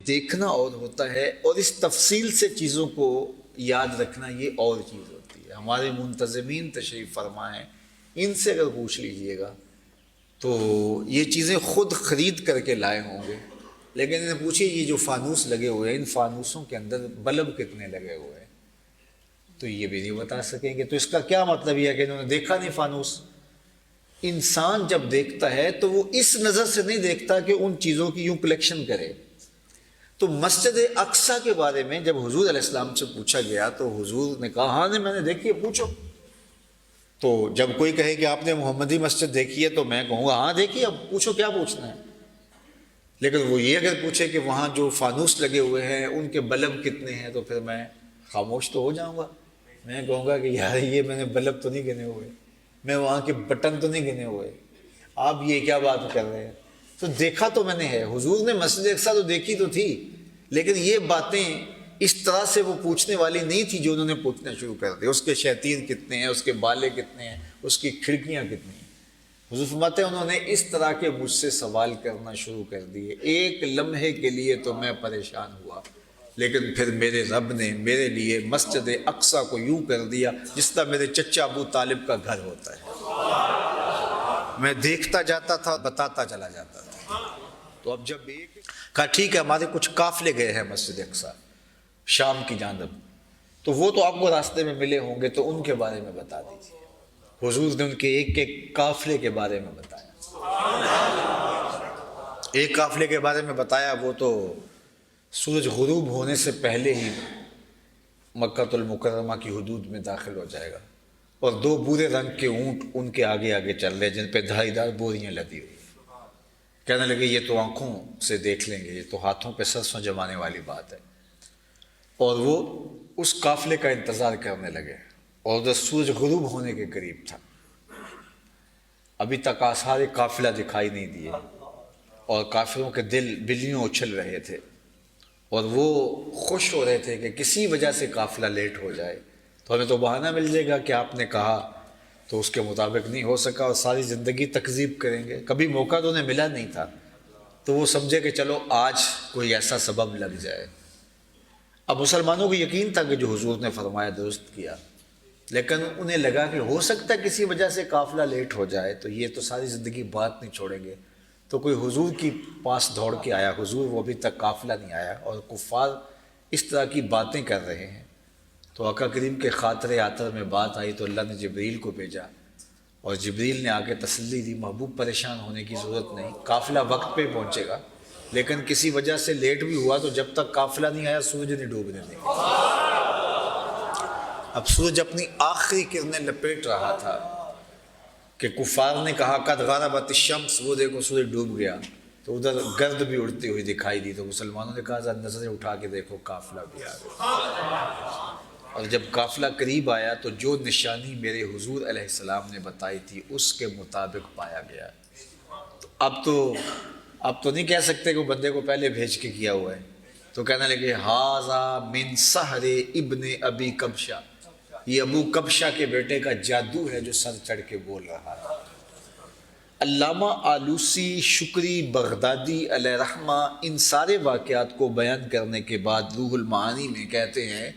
دیکھنا اور ہوتا ہے اور اس تفصیل سے چیزوں کو یاد رکھنا یہ اور چیز ہوتی ہے۔ ہمارے منتظمین تشریف فرما ہیں، ان سے اگر پوچھ لیجئے گا تو یہ چیزیں خود خرید کر کے لائے ہوں گے، لیکن انہیں پوچھیے یہ جو فانوس لگے ہوئے ہیں ان فانوسوں کے اندر بلب کتنے لگے ہوئے ہیں تو یہ بھی نہیں بتا سکیں گے۔ تو اس کا کیا مطلب یہ ہے کہ انہوں نے دیکھا نہیں فانوس؟ انسان جب دیکھتا ہے تو وہ اس نظر سے نہیں دیکھتا کہ ان چیزوں کی یوں کلیکشن کرے۔ تو مسجد اقصیٰ کے بارے میں جب حضور علیہ السلام سے پوچھا گیا تو حضور نے کہا ہاں میں نے دیکھی ہے، پوچھو۔ تو جب کوئی کہے کہ آپ نے محمدی مسجد دیکھی ہے تو میں کہوں گا ہاں دیکھی، اب پوچھو کیا پوچھنا ہے۔ لیکن وہ یہ اگر پوچھے کہ وہاں جو فانوس لگے ہوئے ہیں ان کے بلب کتنے ہیں تو پھر میں خاموش تو ہو جاؤں گا۔ میں کہوں گا کہ یار یہ میں نے بلب تو نہیں گنے ہوئے، میں وہاں کے بٹن تو نہیں گنے ہوئے، آپ یہ کیا بات کر رہے ہیں؟ تو دیکھا تو میں نے ہے، حضور نے مسجد اقصیٰ تو دیکھی تو تھی، لیکن یہ باتیں اس طرح سے وہ پوچھنے والی نہیں تھی جو انہوں نے پوچھنا شروع کر دیا۔ اس کے شیاطین کتنے ہیں، اس کے بالے کتنے ہیں، اس کی کھڑکیاں کتنی ہیں۔ حضور فرماتے ہیں انہوں نے اس طرح کے مجھ سے سوال کرنا شروع کر دیے، ایک لمحے کے لیے تو میں پریشان ہوا، لیکن پھر میرے رب نے میرے لیے مسجد اقصیٰ کو یوں کر دیا جس طرح میرے چچا ابو طالب کا گھر ہوتا ہے۔ میں دیکھتا جاتا تھا، بتاتا چلا جاتا تھا۔ تو اب جب ایک کہا ٹھیک ہے ہمارے کچھ قافلے گئے ہیں مسجد اقصیٰ شام کی جانب، تو وہ تو آپ کو راستے میں ملے ہوں گے تو ان کے بارے میں بتا دیجیے۔ حضور نے ان کے ایک ایک قافلے کے بارے میں بتایا۔ ایک قافلے کے بارے میں بتایا، وہ تو سورج غروب ہونے سے پہلے ہی مکہ المکرمہ کی حدود میں داخل ہو جائے گا، اور دو بورے رنگ کے اونٹ ان کے آگے آگے چل رہے جن پہ دھاری دار بوریاں لدی ہوئی۔ کہنے لگے یہ تو آنکھوں سے دیکھ لیں گے، یہ تو ہاتھوں پہ سرسوں جمانے والی بات ہے۔ اور وہ اس قافلے کا انتظار کرنے لگے، اور جب سورج غروب ہونے کے قریب تھا، ابھی تک آثار قافلہ دکھائی نہیں دیے، اور کافروں کے دل بلیوں اچھل رہے تھے، اور وہ خوش ہو رہے تھے کہ کسی وجہ سے قافلہ لیٹ ہو جائے تو ہمیں تو بہانہ مل جائے گا کہ آپ نے کہا تو اس کے مطابق نہیں ہو سکا، اور ساری زندگی تکذیب کریں گے، کبھی موقع تو انہیں ملا نہیں تھا، تو وہ سمجھے کہ چلو آج کوئی ایسا سبب لگ جائے۔ اب مسلمانوں کو یقین تھا کہ جو حضور نے فرمایا درست کیا، لیکن انہیں لگا کہ ہو سکتا ہے کسی وجہ سے قافلہ لیٹ ہو جائے تو یہ تو ساری زندگی بات نہیں چھوڑیں گے۔ تو کوئی حضور کی پاس دوڑ کے آیا، حضور وہ ابھی تک قافلہ نہیں آیا اور کفار اس طرح کی باتیں کر رہے ہیں۔ تو آقا کریم کے خاطر عطر میں بات آئی تو اللہ نے جبریل کو بھیجا، اور جبریل نے آگے تسلی دی محبوب پریشان ہونے کی ضرورت نہیں، قافلہ وقت پہ پہنچے گا، لیکن کسی وجہ سے لیٹ بھی ہوا تو جب تک قافلہ نہیں آیا سورج نہیں ڈوبنے دیں گے۔ اب سورج اپنی آخری کرنیں لپیٹ رہا تھا کہ کفار نے کہا قد غربت الشمس، وہ دیکھو سورج ڈوب گیا، تو ادھر گرد بھی اڑتی ہوئی دکھائی دی، تو مسلمانوں نے کہا ذرا نظریں اٹھا کے دیکھو قافلہ بھی آ گیا۔ اور جب قافلہ قریب آیا تو جو نشانی میرے حضور علیہ السلام نے بتائی تھی اس کے مطابق پایا گیا۔ تو اب تو نہیں کہہ سکتے کہ وہ بندے کو پہلے بھیج کے کیا ہوا ہے، تو کہنے لگے ھذا من سحر ابن ابی کبشہ، یہ ابو کبشہ کے بیٹے کا جادو ہے جو سر چڑھ کے بول رہا ہے۔ علامہ آلوسی، شکری، بغدادی علیہ رحمہ ان سارے واقعات کو بیان کرنے کے بعد روح المعانی میں کہتے ہیں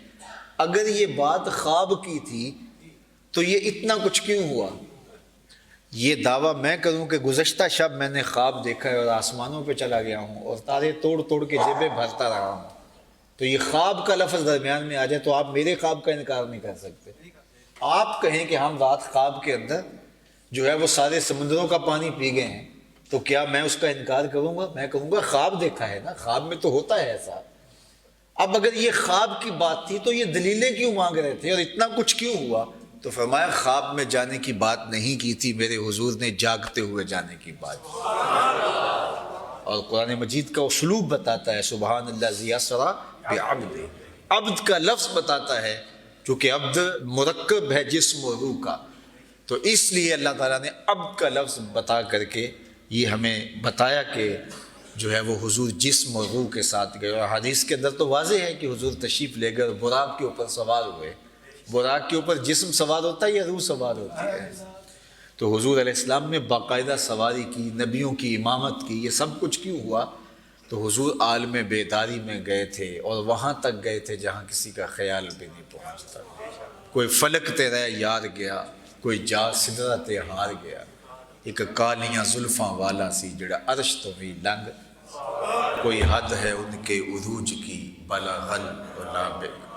اگر یہ بات خواب کی تھی تو یہ اتنا کچھ کیوں ہوا؟ یہ دعویٰ میں کروں کہ گزشتہ شب میں نے خواب دیکھا ہے اور آسمانوں پہ چلا گیا ہوں اور تارے توڑ توڑ کے جیبیں بھرتا رہا ہوں، تو یہ خواب کا لفظ درمیان میں آ جائے تو آپ میرے خواب کا انکار نہیں کر سکتے۔ آپ کہیں کہ ہم رات خواب کے اندر جو ہے وہ سارے سمندروں کا پانی پی گئے ہیں، تو کیا میں اس کا انکار کروں گا؟ میں کہوں گا خواب دیکھا ہے نا، خواب میں تو ہوتا ہے ایسا۔ اب اگر یہ خواب کی بات تھی تو یہ دلیلیں کیوں مانگ رہے تھے اور اتنا کچھ کیوں ہوا؟ تو فرمایا خواب میں جانے کی بات نہیں کی تھی، میرے حضور نے جاگتے ہوئے جانے کی بات کی۔ اور قرآن مجید کا اسلوب بتاتا ہے سبحان اللہ ذی اسریٰ بعبدہ، عبد کا لفظ بتاتا ہے چونکہ عبد مرکب ہے جسم و روح کا، تو اس لیے اللہ تعالیٰ نے عبد کا لفظ بتا کر کے یہ ہمیں بتایا کہ جو ہے وہ حضور جسم اور روح کے ساتھ گئے۔ اور حدیث کے اندر تو واضح ہے کہ حضور تشریف لے کر براق کے اوپر سوار ہوئے۔ براق کے اوپر جسم سوار ہوتا ہے یا روح سوار ہوتی ہے؟ تو حضور علیہ السلام نے باقاعدہ سواری کی، نبیوں کی امامت کی، یہ سب کچھ کیوں ہوا؟ تو حضور عالم بیداری میں گئے تھے اور وہاں تک گئے تھے جہاں کسی کا خیال بھی نہیں پہنچتا. کوئی فلک تے رہ یار گیا, کوئی جا سدرہ تے ہار گیا, ایک کالیاں زلفاں والا سی جڑا عرش تو بھی لنگ, کوئی حد ہے ان کے عروج کی بلا غل و لابق.